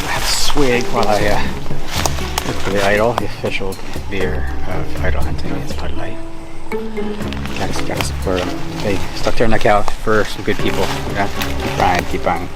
have a swig while I look for the idol. The official beer of idol hunting is Bud Light. Gotta support them. They stuck their neck out for some good people. Yeah, keep trying, keep buying.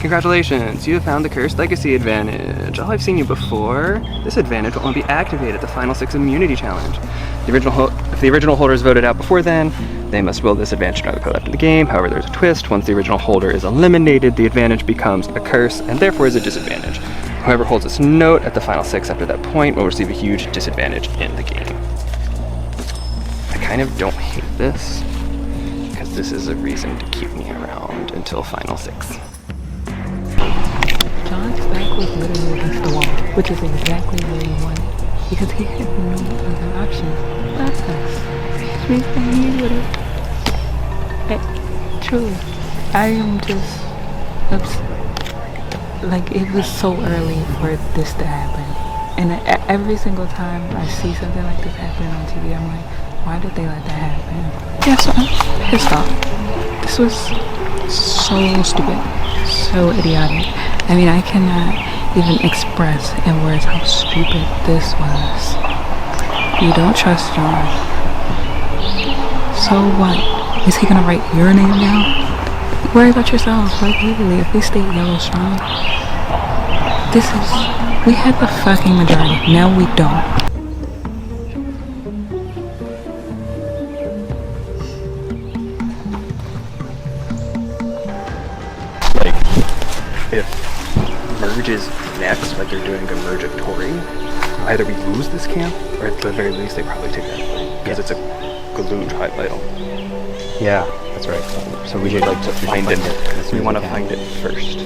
Congratulations, you have found the Cursed Legacy advantage. Although I've seen you before, this advantage will only be activated at the final 6 immunity challenge. If the original holder is voted out before then, they must will this advantage to another player left in the game. However, there's a twist. Once the original holder is eliminated, the advantage becomes a curse and therefore is a disadvantage. Whoever holds this note at the final 6 after that point will receive a huge disadvantage in the game. I kind of don't hate this, because this is a reason to keep me around until final 6. John's back was literally against the wall, which is exactly where he wanted, because he had no other option but us. Which means that he would have. Truly, I am just upset. Like, it was so early for this to happen. And every single time I see something like this happening on TV, I'm like, why did they let that happen? Yeah, so I'm pissed off. This was so stupid, so idiotic. I mean, I cannot even express in words how stupid this was. You don't trust John. So what? Is he gonna write your name down? Worry about yourself. Like, literally, if we stay yellow strong, we had the fucking majority. Now we don't. Like, if merge is next, like they're doing a mergatory, either we lose this camp, or at the very least they probably take that, because it's a Galooge high vital. Yeah, that's right. So we should like to find it. We want to find it first.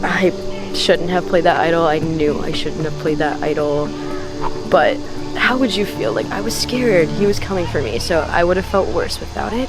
I shouldn't have played that idol. I knew I shouldn't have played that idol. But how would you feel? Like, I was scared he was coming for me, so I would have felt worse without it.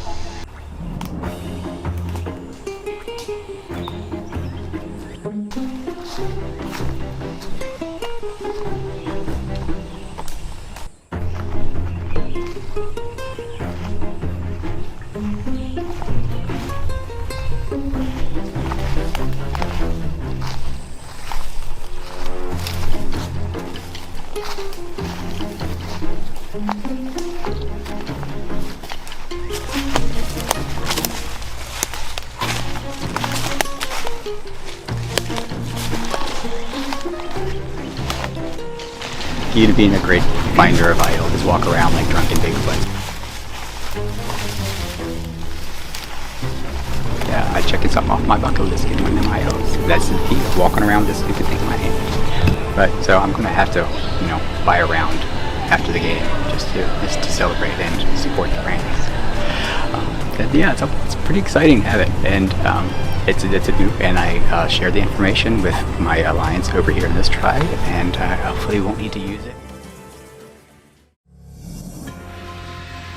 Key to being a great finder of idol is walk around like drunken Bigfoot. Yeah, I'm checking something off my bucket list, getting one of them idols. That's the key, walking around this stupid thing in my hand. But so I'm gonna have to, buy a round after the game just to celebrate and support the brand. Yeah, it's pretty exciting to have it, and it's a new, and I share the information with my alliance over here in this tribe, and hopefully won't need to use it.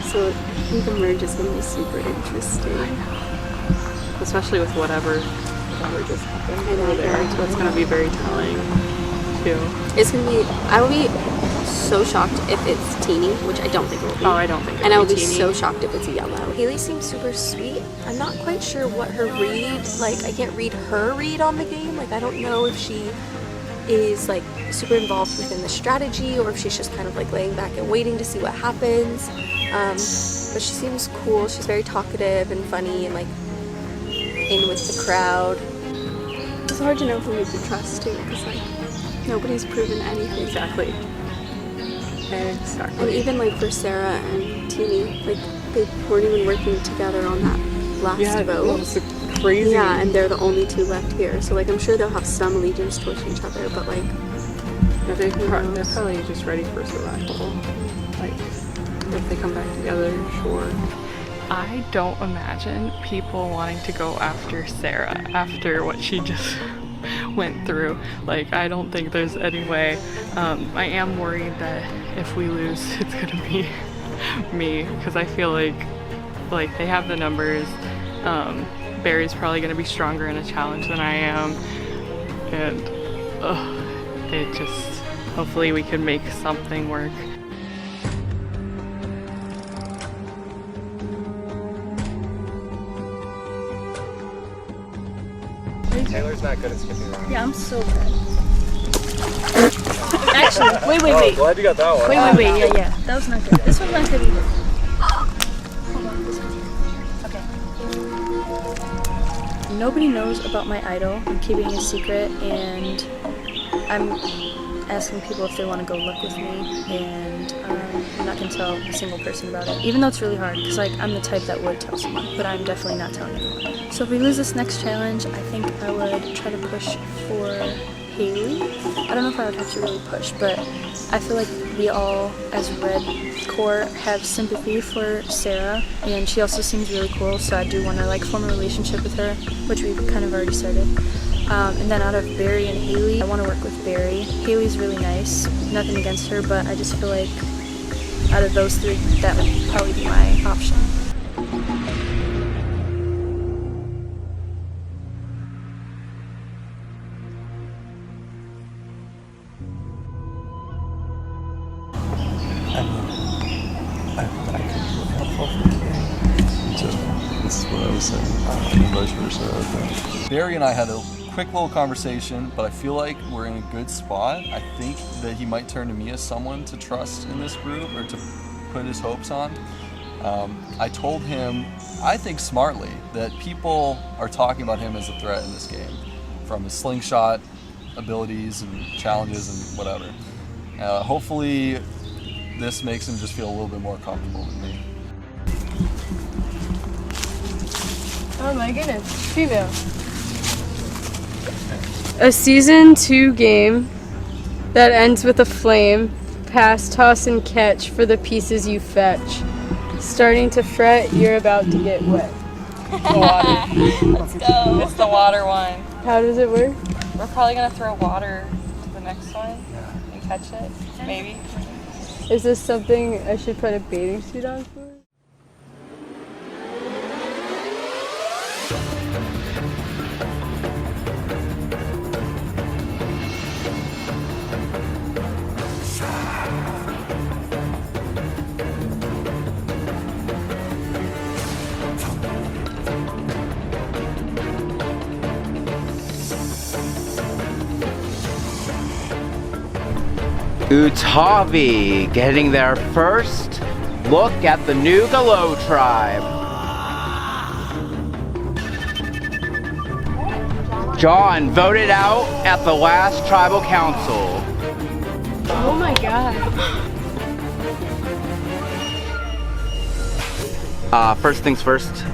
So I think the merge is going to be super interesting, especially with whatever just happened over there. So it's going to be very telling too. It's going to be, so shocked if it's teeny, which I don't think it will be. Oh, I don't think. And I will be teeny. so shocked if it's a yellow. Haley seems super sweet. I'm not quite sure what her read, like I can't read her read on the game. Like I don't know if she is like super involved within the strategy or if she's just kind of like laying back and waiting to see what happens. But she seems cool. She's very talkative and funny and like in with the crowd. It's hard to know who you could trust too, because like nobody's proven anything. Exactly. And Exactly. even like for Sarah and Teeny, like they weren't even working together on that last Yeah, vote. it's crazy. Yeah, and they're the only two left here. So like I'm sure they'll have some allegiance towards each other, but like They're probably just ready for survival. Like, if they come back together, sure. I don't imagine people wanting to go after Sarah after what she just went through. Like, I don't think there's any way. I am worried that if we lose, it's gonna be me, because I feel like they have the numbers. Barry's probably gonna be stronger in a challenge than I am, and it just, hopefully we can make something work. Taylor's not good at skipping around. Yeah, I'm so bad. Actually, wait. Glad you got that one. Wait. Yeah. That was not good. This one's not good either. Hold on, this one's here. Okay. Nobody knows about my idol. I'm keeping it a secret, and I'm asking people if they want to go look with me, and I'm not going to tell a single person about it, even though it's really hard, because like I'm the type that would tell someone, but I'm definitely not telling anyone. So if we lose this next challenge, I think I would try to push for Haley. I don't know if I would have to really push, but I feel like we all, as Red Core, have sympathy for Sarah, and she also seems really cool, so I do want to like form a relationship with her, which we've kind of already started. And then out of Barry and Haley, I want to work with Barry. Haley's really nice, nothing against her, but I just feel like out of those three, that would probably be my option. This is what I was saying, and vice versa, I think. Barry and I had a quick little conversation, but I feel like we're in a good spot. I think that he might turn to me as someone to trust in this group or to put his hopes on. I told him, I think smartly, that people are talking about him as a threat in this game, from his slingshot abilities and challenges and whatever. Hopefully this makes him just feel a little bit more comfortable with me. Oh my goodness, female. A season 2 game that ends with a flame. Pass, toss, and catch for the pieces you fetch. Starting to fret, you're about to get wet. The water. Let's go. It's the water one. How does it work? We're probably gonna throw water to the next one and catch it, maybe. Is this something I should put a bathing suit on for? Utavi getting their first look at the new Galo tribe. John voted out at the last tribal council. Oh my god. First things first,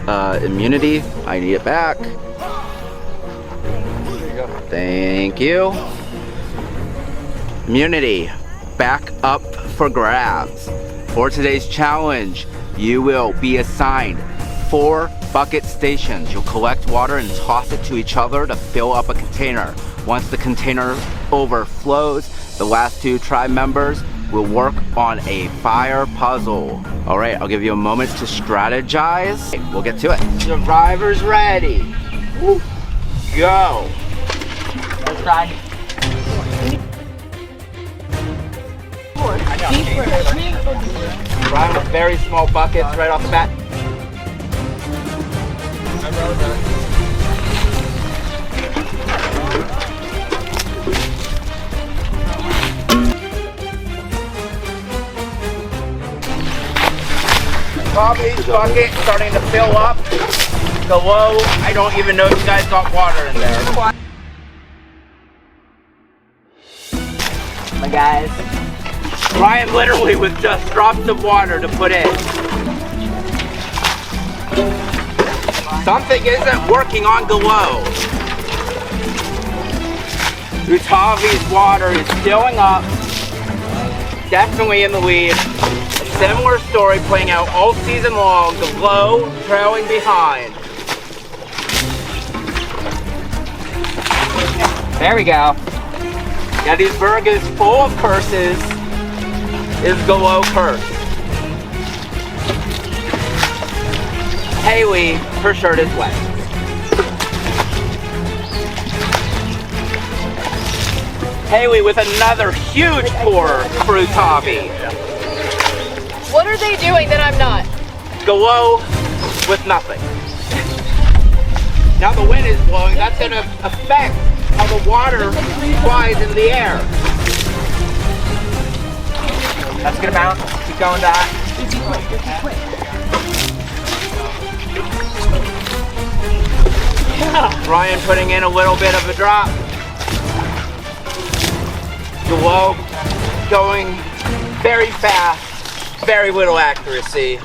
immunity. I need it back. There you go. Thank you. Immunity, back up for grabs. For today's challenge, you will be assigned 4 bucket stations. You'll collect water and toss it to each other to fill up a container. Once the container overflows, the last 2 tribe members will work on a fire puzzle. All right, I'll give you a moment to strategize. We'll get to it. Survivors ready. Woo. Go. Let's ride. Ryan with very small buckets right off the bat. Bobby's bucket starting to fill up. Below, I don't even know if you guys got water in there. My guys, Ryan literally with just drops of water to put in. Something isn't working on Glow. Utavi's water is filling up, definitely in the lead. A similar story playing out all season long, Glow trailing behind. There we go. Gettysburg is full of curses. Is Glow cursed? Haley, her shirt is wet. Haley with another huge pour for Utavi. What are they doing that I'm not? Glow with nothing. Now the wind is blowing, that's going to affect how the water flies in the air. That's going to bounce. Keep going, Doc. Ryan putting in a little bit of a drop. Glow going very fast, very little accuracy.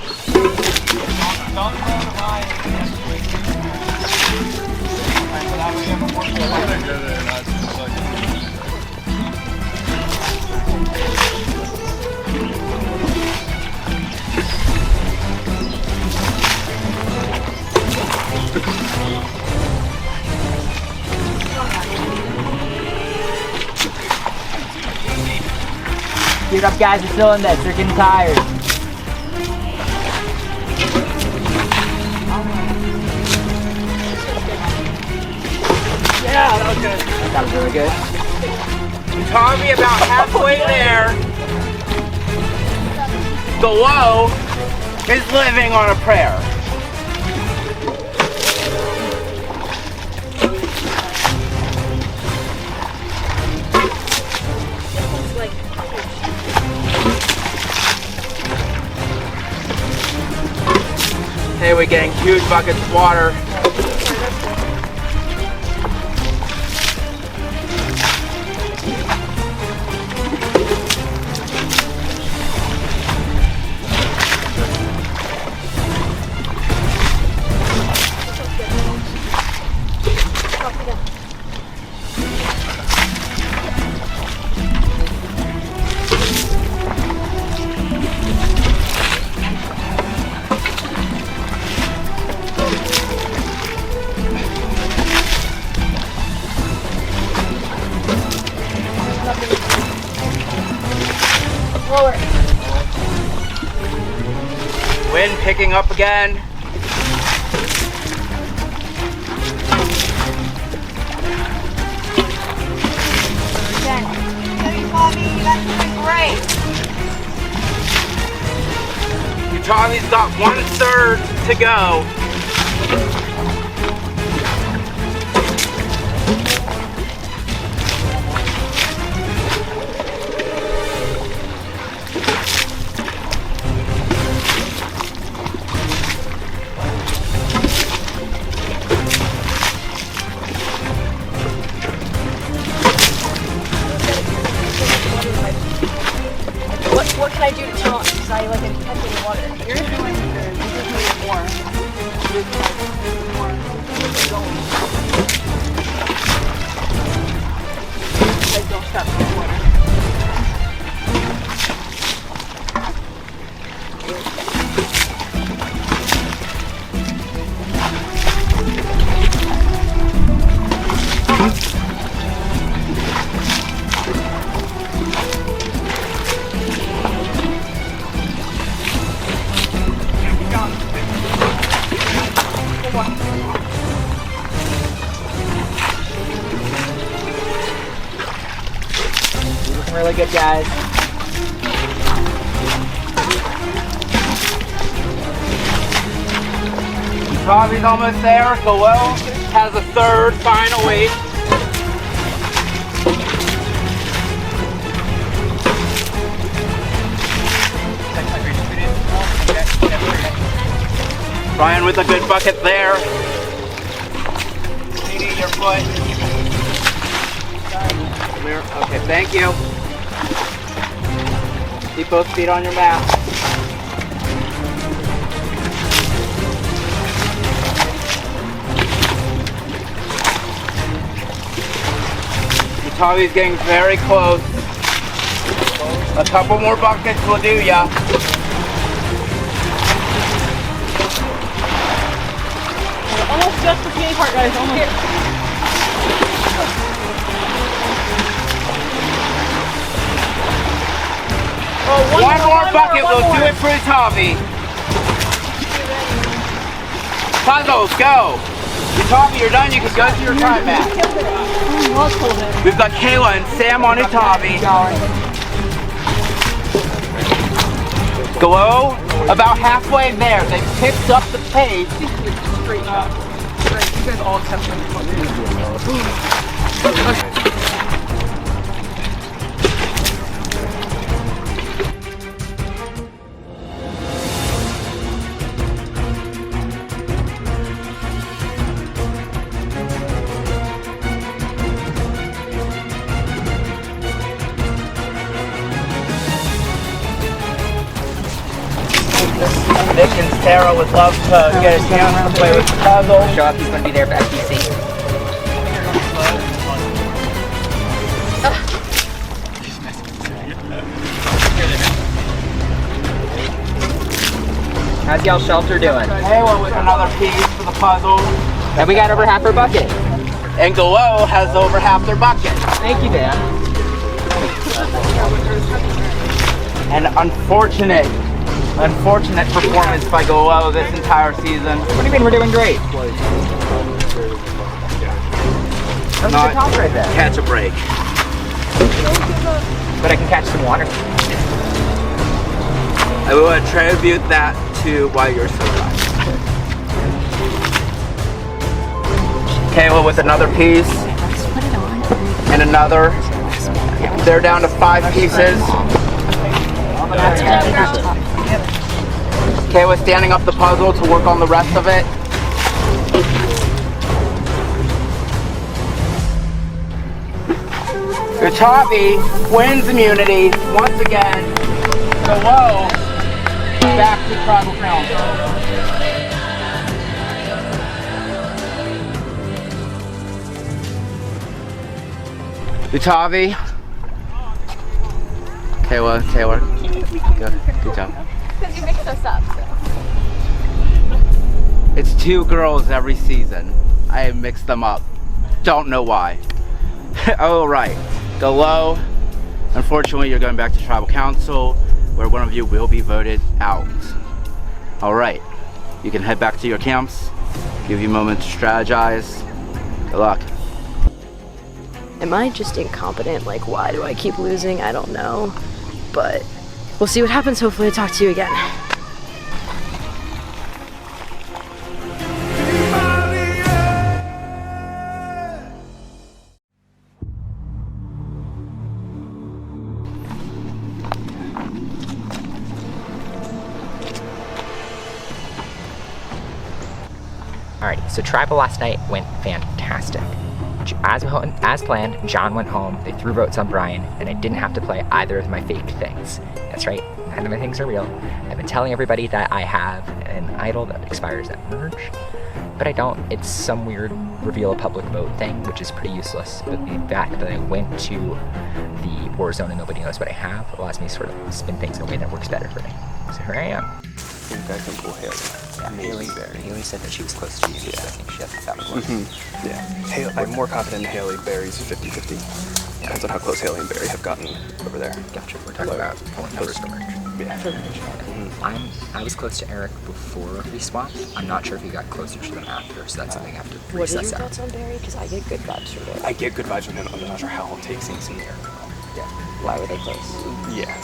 Get up, guys, are still in this. They're getting tired. Yeah, that was good. That was really good. Tommy about halfway there. Glow is living on a prayer. Hey, we're getting huge buckets of water. Wind picking up again. Great. Utavi's got 1/3 to go. What can I do to taunt? Because I like am catching the water. You're doing good. You just need it more. Like don't stop the water. Looking really good, guys. Bobby's almost there. Galil has a third final weight. Brian with a good bucket there. Katie, your foot. Clear. Okay, thank you. Keep both feet on your mat. Tavi's getting very close. A couple more buckets will do ya. Almost just the skating part, guys. Almost. Here. Oh, one more bucket will do it for Tavi. Puzzles, go. Tavi, you're done. You can go to your time mat. We've got Kayla and Sam on Utavi. Glow, about halfway there. They picked up the pace. Great job. Great. You guys all kept them. Nick and Sarah would love to get a chance to play with the puzzle. Show up, he's going to be there for FTC. How's y'all shelter doing? Kayla with another piece for the puzzle. And we got over half our bucket. And Glow has over half their bucket. Thank you, Dan. An unfortunate performance by Glow this entire season. What do you mean we're doing great? That's Not the top right there. catch a break. But I can catch some water. I will attribute that to why you're so right. Kayla with another piece. And another. They're down to 5 pieces. Kayla standing up the puzzle to work on the rest of it. Utavi wins immunity once again. Below, back to tribal council. Utavi. Kayla, Taylor. Good job. Because you mixed us up. So. It's 2 girls every season. I mix them up. Don't know why. Oh, right. Go low. Unfortunately, you're going back to tribal council, where one of you will be voted out. All right. You can head back to your camps. Give you a moment to strategize. Good luck. Am I just incompetent? Like, why do I keep losing? I don't know. But we'll see what happens. Hopefully I talk to you again. Alrighty, so tribal last night went fantastic. As planned, John went home, they threw votes on Brian, and I didn't have to play either of my fake things. That's right, none of my things are real. I've been telling everybody that I have an idol that expires at merge, but I don't. It's some weird reveal a public vote thing, which is pretty useless, but the fact that I went to the war zone and nobody knows what I have allows me to sort of spin things in a way that works better for me. So here I am. I think I can pull Haley. Yeah, Haley said that she was close to you, so I think she has that one. Yeah, Haley, I'm more confident in Haley. Barry's 50-50. Depends on how close Haley and Barry have gotten over there. Gotcha. We're talking about pulling numbers for merge. Yeah. I was close to Eric before we swapped. I'm not sure if he got closer to them after, so that's something I have to What are your resuss out. thoughts on Barry? Because I get good vibes from Barry. I get good vibes from him. I'm not sure how he'll take things in there. Yeah. Why were they close? Yeah.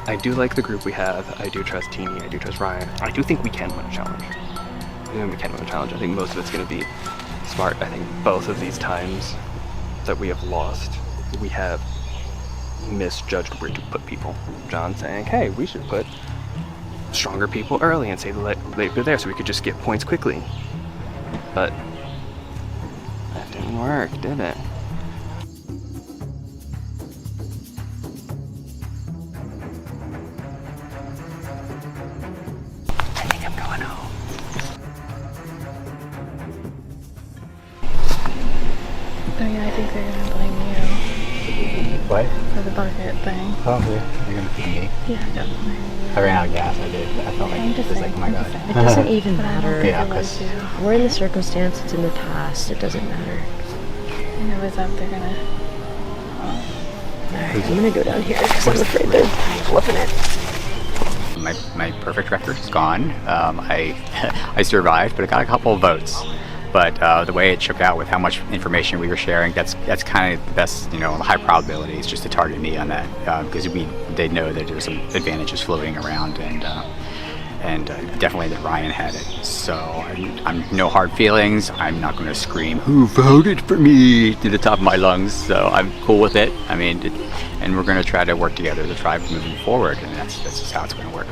I do like the group we have. I do trust Teeny. I do trust Ryan. I do think we can win a challenge. we can win the challenge. I think most of it's going to be smart. I think both of these times that we have lost, we have misjudged where to put people. John saying, hey, we should put stronger people early and say the late people there so we could just get points quickly. But that didn't work, did it? I think I'm going home. Oh yeah, I think they're gonna blame you What? for the bucket thing. Oh, they're gonna feed me. Yeah, definitely. I ran out of gas. I did. I felt like I'm it just was saying, like, oh my I'm god. just saying. It doesn't even matter. Yeah, because We're in the circumstance, it's in the past, it doesn't matter. And it was up, they're gonna. Alright, I'm gonna go down here because I'm afraid they're flipping it. my perfect record is gone. I survived, but I got a couple of votes. But the way it shook out with how much information we were sharing, that's kind of the best, you know, high probability is just to target me on that because they know that there's some advantages floating around, and definitely that Ryan had it. So I'm no hard feelings. I'm not going to scream "Who voted for me" to the top of my lungs. So I'm cool with it. I mean, and we're going to try to work together to try moving forward, and that's just how it's going to work.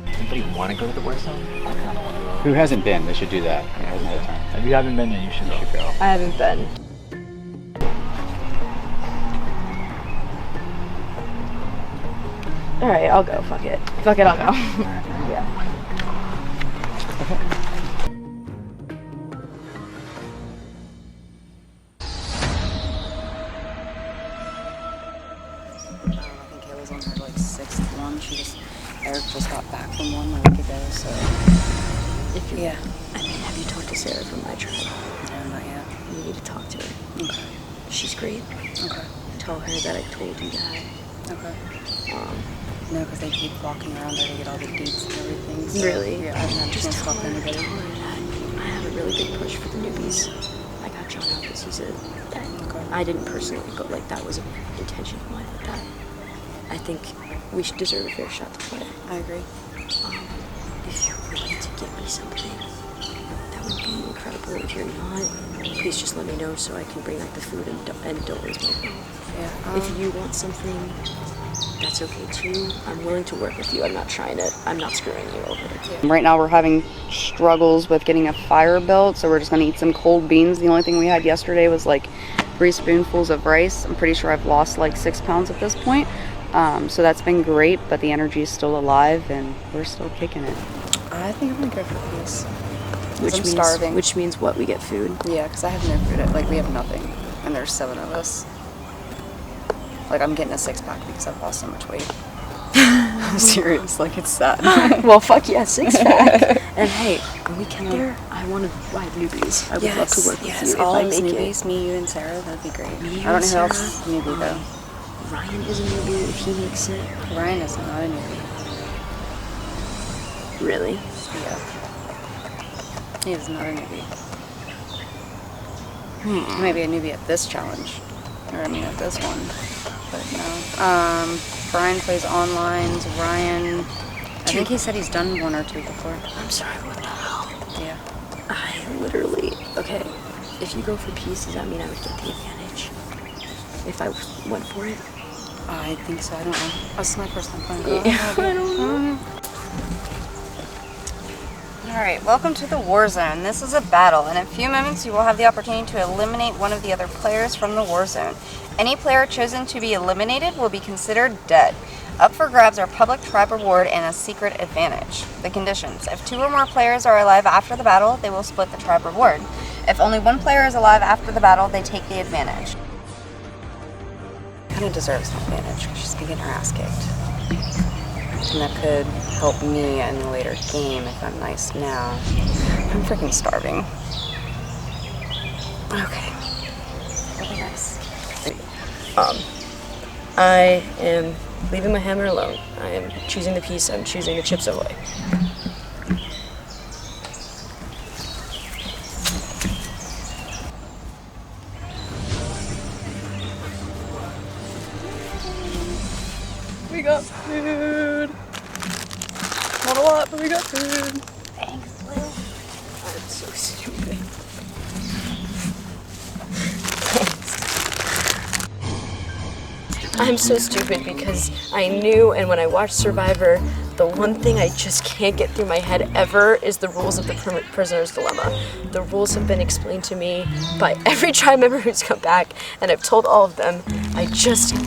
Anybody want to go to the war zone? Who hasn't been? They should do that. Who hasn't had time? If you haven't been, then you should go. I haven't been. Alright, I'll go. Fuck it. Fuck it, I'll go. Yeah. I think Kayla's on her like 6th one. Eric just got back from one a week ago, so. Yeah. I mean, have you talked to Sarah from my tribe? No, not yet. You need to talk to her. Okay. She's great. Okay. Tell her that I told you that. Okay. No, because they keep walking around there to get all the deets and everything. So Really? Yeah, I haven't had a Just chance to tell talk to her, anybody. I have a really big push for the newbies. I got John out because he's I didn't personally, but like that was an intention of mine. That I think we should deserve a fair shot to play. I agree. If you're willing to give me something, that would be incredible. If you're not, please just let me know so I can bring back the food and don't raise my phone. Yeah. If you want something, that's okay too. I'm willing to work with you. I'm not screwing you over. Right now we're having struggles with getting a fire built, so we're just gonna eat some cold beans. The only thing we had yesterday was like 3 spoonfuls of rice. I'm pretty sure I've lost like 6 pounds at this point. So that's been great, but the energy is still alive and we're still kicking it. I think I'm gonna go for peace. Which I'm means, starving. Which means what? We get food. Yeah, because I have no food. Like, we have nothing. And there's 7 of us. Like, I'm getting a 6-pack because I've lost so much weight. I'm serious. Like, it's sad. Well, fuck yeah, 6-pack. And hey, when we get there, I want to ride newbies. I would love to work with you if all I of us make newbies, it. me, you, and Sarah, that'd be great. Me, I don't know who Sarah, else is newbie, though. Ryan is a newbie if he makes it. Ryan is not a newbie. Really? Yeah. He is not a newbie. He might be a newbie at this challenge. Or, I mean, at this one. But no. Brian plays online. Ryan, I think he said he's done 1 or 2 before. I'm sorry, what the hell? Yeah. I literally, okay, if you go for peace, does that mean I would get the advantage? If I went for it? I think so, I don't know. That's my first time playing. Yeah, I don't know. Alright, welcome to the war zone. This is a battle. In a few moments, you will have the opportunity to eliminate one of the other players from the war zone. Any player chosen to be eliminated will be considered dead. Up for grabs are public tribe reward and a secret advantage. The conditions: if 2 or more players are alive after the battle, they will split the tribe reward. If only 1 player is alive after the battle, they take the advantage. Kind of deserves an advantage because she's been getting her ass kicked. And that could help me in a later game if I'm nice now. I'm freaking starving. Okay. Really nice. I am leaving my hammer alone. I am choosing the peace. I'm choosing the Chips Ahoy. We got food. Not a lot, but we got food. Thanks, Lou. I'm so stupid. I'm so stupid because I knew, and when I watched Survivor, the one thing I just can't get through my head ever is the rules of the prisoner's dilemma. The rules have been explained to me by every tribe member who's come back, and I've told all of them.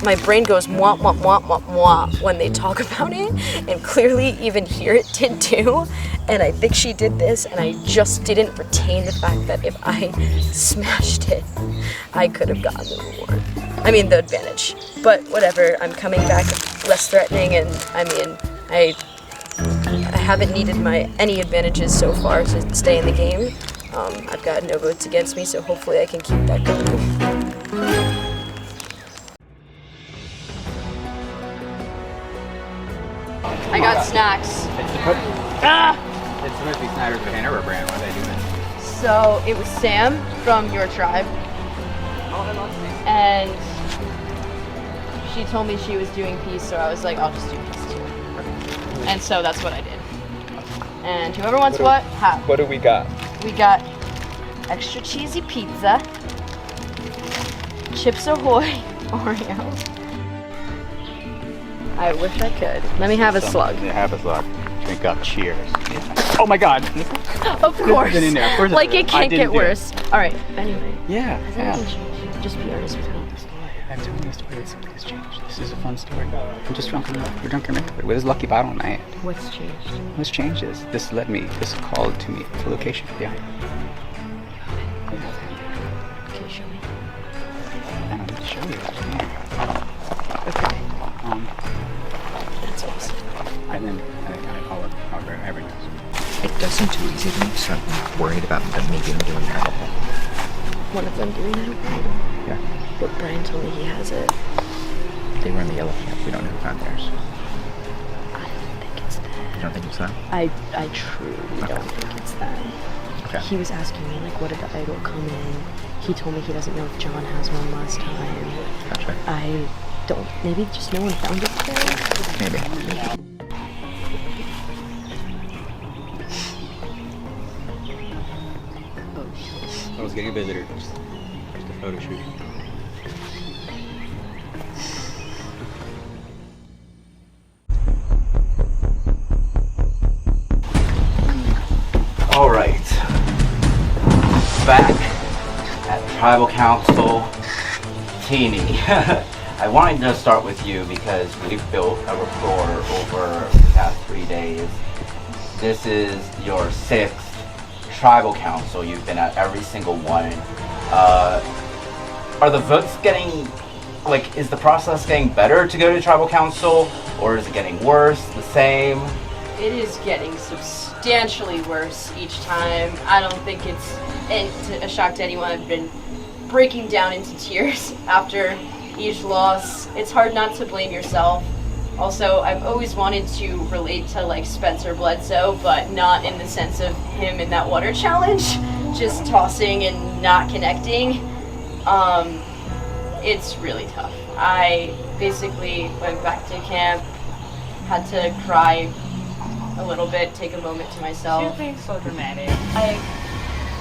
My brain goes mwah, mwah, mwah, mwah, mwah when they talk about it, and clearly even here it did too. And I think she did this, and I just didn't retain the fact that if I smashed it, I could have gotten the reward. I mean, the advantage. But whatever, I'm coming back less threatening, and I mean, I haven't needed any advantages so far to stay in the game. I've got no votes against me, so hopefully I can keep that going. I got snacks. It's Timothy Snyder's Hanover brand. What are they doing? So it was Sam from your tribe, and she told me she was doing peace, so I was like, I'll just do peace too. And so that's what I did. And whoever wants what, have. What do we got? We got extra cheesy pizza, Chips Ahoy, Oreo. I wish I could. Let me have a slug. Yeah, have a slug. Drink up. Cheers. Oh my God. Of course. In there. Of course Like it can't get worse. All right. Anyway. Yeah. Just be honest with me. I'm telling you a story that something has changed. This is a fun story. I'm just drunk enough. We're drunk enough. With this lucky bottle in my hand. What's changed? What's changed is this called to me to location. Yeah. Okay, show me. I don't need to show you. Yeah. Okay. That's awesome. And then I'll every knows. It does seem too easy to me, so I'm worried about them maybe them doing that. One of them doing that? Yeah. But Brian told me he has it. They were in the yellow camp. We don't know who found theirs. I don't think it's that. You don't think it's that? I truly don't think it's that. Okay. He was asking me, like, what did the idol come in? He told me he doesn't know if John has one last time. Gotcha. I don't. Maybe just no one found it today? Maybe. I was getting a visitor. Just a photo shoot. All right. Back at Tribal Council, Teeny. I wanted to start with you because we've built a rapport over the past 3 days. This is your 6th Tribal Council. You've been at every single one. Are the votes getting, is the process getting better to go to Tribal Council, or is it getting worse, the same? It is getting substantially worse each time. I don't think it's a shock to anyone. I've been breaking down into tears after each loss. It's hard not to blame yourself. Also, I've always wanted to relate to Spencer Bledsoe, but not in the sense of him in that water challenge, just tossing and not connecting. It's really tough. I basically went back to camp, had to cry a little bit, take a moment to myself. You're being so dramatic.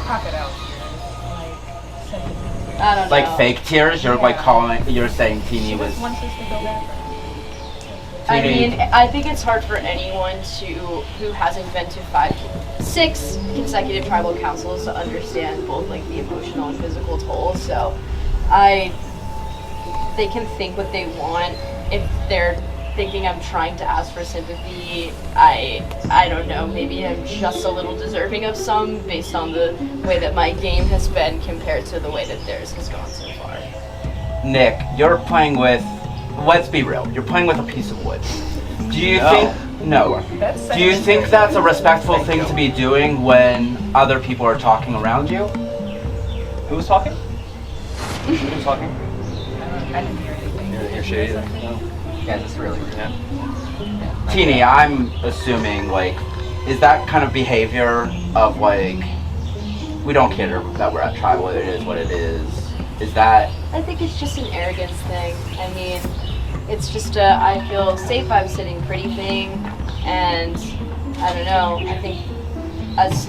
Crocodile tears. I don't know. Fake tears? You're you're saying Teeny was... Wants us to go back. I mean, I think it's hard for anyone who hasn't been to 6 consecutive tribal councils to understand both the emotional and physical toll. So, they can think what they want. If they're thinking I'm trying to ask for sympathy, I don't know. Maybe I'm just a little deserving of some based on the way that my game has been compared to the way that theirs has gone so far. Nick, you're playing with... Let's be real. You're playing with a piece of wood. Do you think... No. Do you think that's a respectful thing to be doing when other people are talking around you? Who was talking? Who was talking? I didn't hear anything. You're shady. No. Yeah, just really. Yeah. Teeny, I'm assuming, is that kind of behavior of, we don't care that we're at tribal, it is what it is. Is that... I think it's just an arrogance thing. I mean, it's just I feel safe, I'm sitting pretty thing, and I don't know. I think as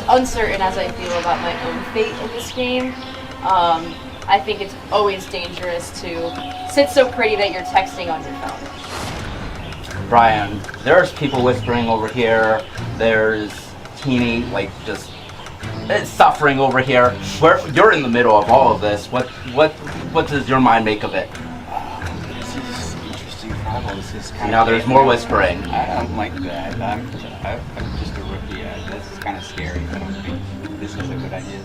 uncertain as I feel about my own fate in this game, I think it's always dangerous to sit so pretty that you're texting on your phone. Brian, there's people whispering over here. There's Teeny, like, just suffering over here. You're in the middle of all of this. What does your mind make of it? This is interesting problem. This is kind Now of there's more whispering. I don't like that. I'm just a rookie. This is kind of scary. I don't think this is a good idea.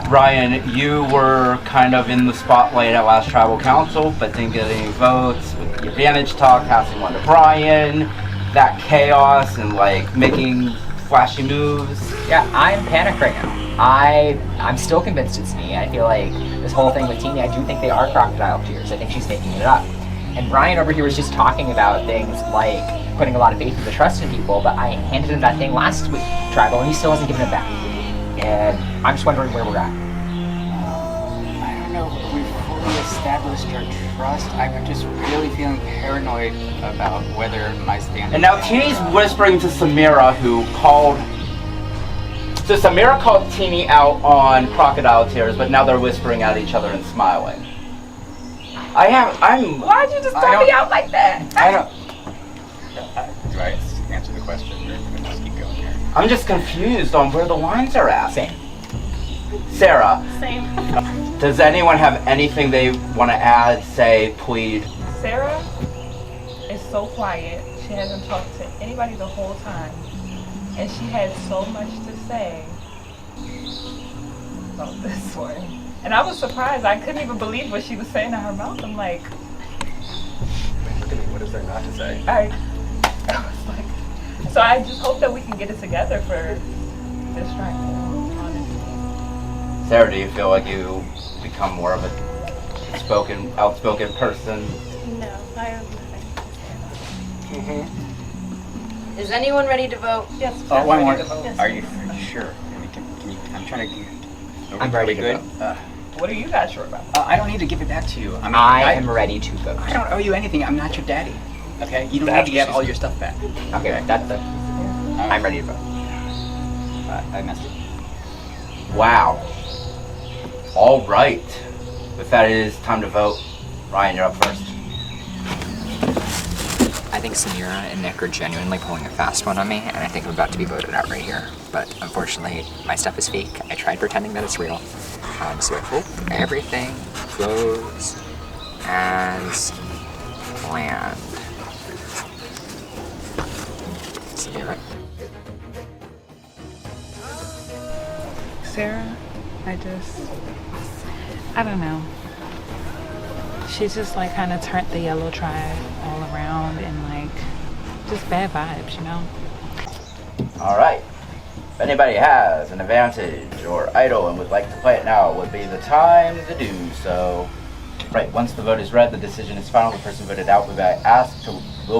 Ryan, you were kind of in the spotlight at last tribal council, but didn't get any votes. With the advantage talk, passing one to Brian, that chaos and like making flashy moves. Yeah, I'm panicked right now. I'm still convinced it's me. I feel like this whole thing with Teeny, I do think they are crocodile tears. I think she's making it up. And Ryan over here was just talking about things like putting a lot of faith and trust in people, but I handed him that thing last week, Tribal, and he still hasn't given it back. And I'm just wondering where we're at. I don't know if we've fully established our trust. I'm just really feeling paranoid about whether my stand. And now Teeny's whispering to Samira, who called. So Samira called Teeny out on crocodile tears, but now they're whispering at each other and smiling. I'm. Why'd you just call me out like that? I don't. Do I answer the question or can I just keep going here? I'm just confused on where the lines are at. Same. Sarah, Same. does anyone have anything they want to add, say, plead? Sarah is so quiet. She hasn't talked to anybody the whole time. And she had so much to say about this one. And I was surprised. I couldn't even believe what she was saying out her mouth. I'm like, Look at me, what is there not to say? I was like, so I just hope that we can get it together for this tribal, honestly. Sarah, do you feel like you become more of a outspoken person? No, I have nothing. Is anyone ready to vote? Yes. Oh, one more. Yes. Are you sure? I mean, can you, I'm trying to. I'm ready to good? vote. What are you guys sure about? I don't need to give it back to you. I mean, I am ready to vote. I don't owe you anything. I'm not your daddy. Okay? You don't That's need to get what all she your stuff back. Okay, that's it. I'm ready to vote. I messed it. Wow. All right. With that, it is time to vote. Ryan, you're up first. I think Samira and Nick are genuinely pulling a fast one on me, and I think I'm about to be voted out right here. But unfortunately, my stuff is fake. I tried pretending that it's real. So I hope everything goes as planned. Samira. Sarah, I don't know. She just like kind of turned the yellow tribe all around and like just bad vibes, you know? All right. If anybody has an advantage or idol and would like to play it now, would be the time to do so. Right, once the vote is read, the decision is final. The person voted out will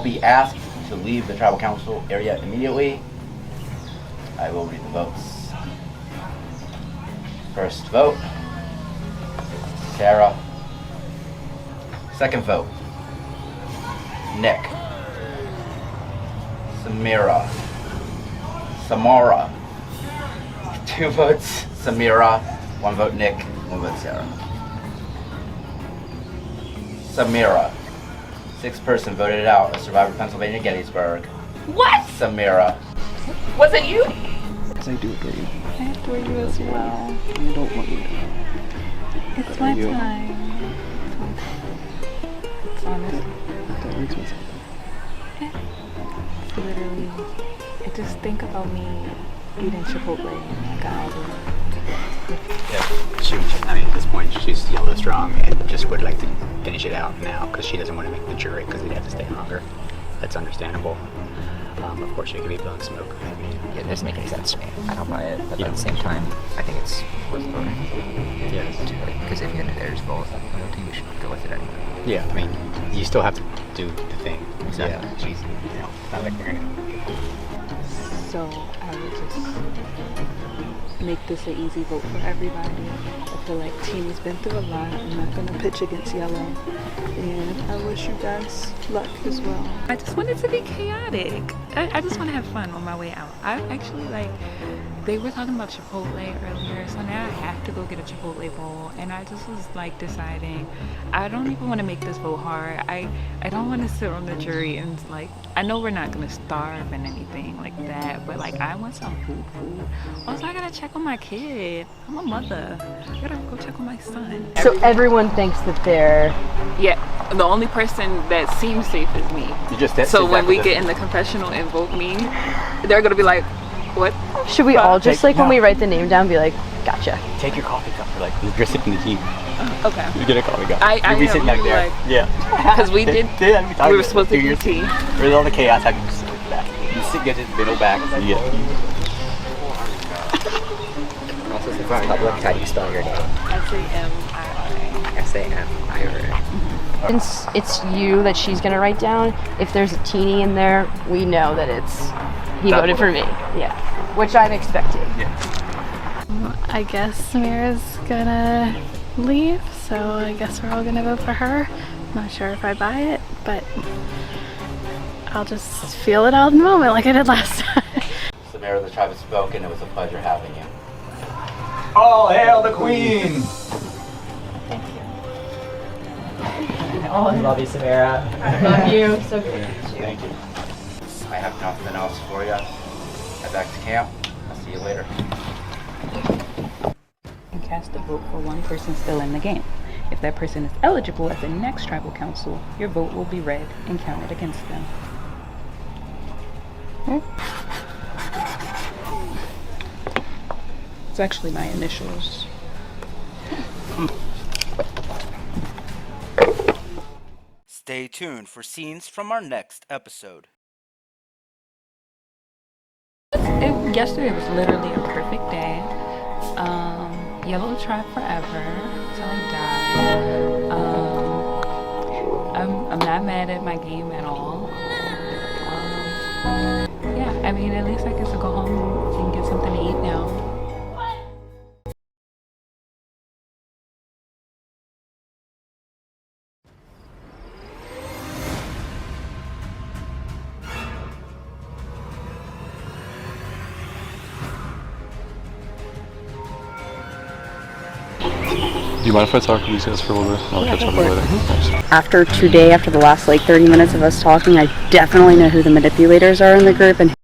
be asked to leave the tribal council area immediately. I will read the votes. First vote, Sarah. Second vote, Nick. Samara. 2 votes, Samira. 1 vote, Nick. 1 vote, Sarah. Samira. 6th person voted out. A survivor, Pennsylvania, Gettysburg. What? Samira. Was it you? Because I do adore you. I adore you as well. You don't want me to. It's But my I do. time. It's honestly. That makes me sad. It's literally, I just think about me eating Chipotle and God. Yeah, I mean, at this point, she's yellow strong and just would like to finish it out now because she doesn't want to make the jury because they'd have to stay longer. That's understandable. Of course, she could be blowing smoke. Yeah, it doesn't make any sense to me. I don't buy it, but at the same time, I think it's worth voting. Yes. Because if there's both, I don't think we should go with it anyway. Yeah, I mean, you still have to do the thing. Exactly. Yeah, she's, not like we're gonna. So I would just make this an easy vote for everybody. I feel like Teeny's been through a lot. I'm not gonna pitch against Yellow, and I wish you guys luck as well. I just want it to be chaotic. I just want to have fun on my way out. I actually they were talking about Chipotle earlier, so now I have to go get a Chipotle bowl, and I just was like deciding I don't even want to make this vote hard. I don't want to sit on the jury and like, I know we're not gonna starve and anything like that, but like I want some food. Also, I gotta check on my kid. I'm a mother. I gotta go check on my son. So everyone thinks that they're... Yeah, the only person that seems safe is me. So when we get in the confessional and vote me, they're gonna be like, what? Should we all just like when we write the name down be like, gotcha. Take your coffee cup for like, you're sitting in the team. Okay. You get a coffee cup. You'll be sitting back there. Because we did, we were supposed to do tea. With all the chaos, I can just sit back. You sit, get his middle back. Also, since it's public, how do you spell your name? S-A-M-I-R-A. S-A-M-I-R-A. Since it's you that she's gonna write down, if there's a teeny in there, we know that he voted for me. Yeah. Which I'm expecting. I guess Samira's gonna leave, so I guess we're all gonna vote for her. I'm not sure if I buy it, but I'll just feel it out in the moment like I did last time. Samira, the tribe has spoken. It was a pleasure having you. All hail the queen! I love you, Samira. Love you. So good. Thank you. I have nothing else for you. Head back to camp. I'll see you later. And cast a vote for one person still in the game. If that person is eligible at the next tribal council, your vote will be read and counted against them. It's actually my initials. Stay tuned for scenes from our next episode. Yesterday was literally a perfect day. Yellow tribe forever till I die. I'm not mad at my game at all. Yeah, I mean, at least I get to go home and get something to eat now. Do you mind if I talk to these guys for a little bit? I'll catch up with you later. Thanks. After today, after the last like 30 minutes of us talking, I definitely know who the manipulators are in the group and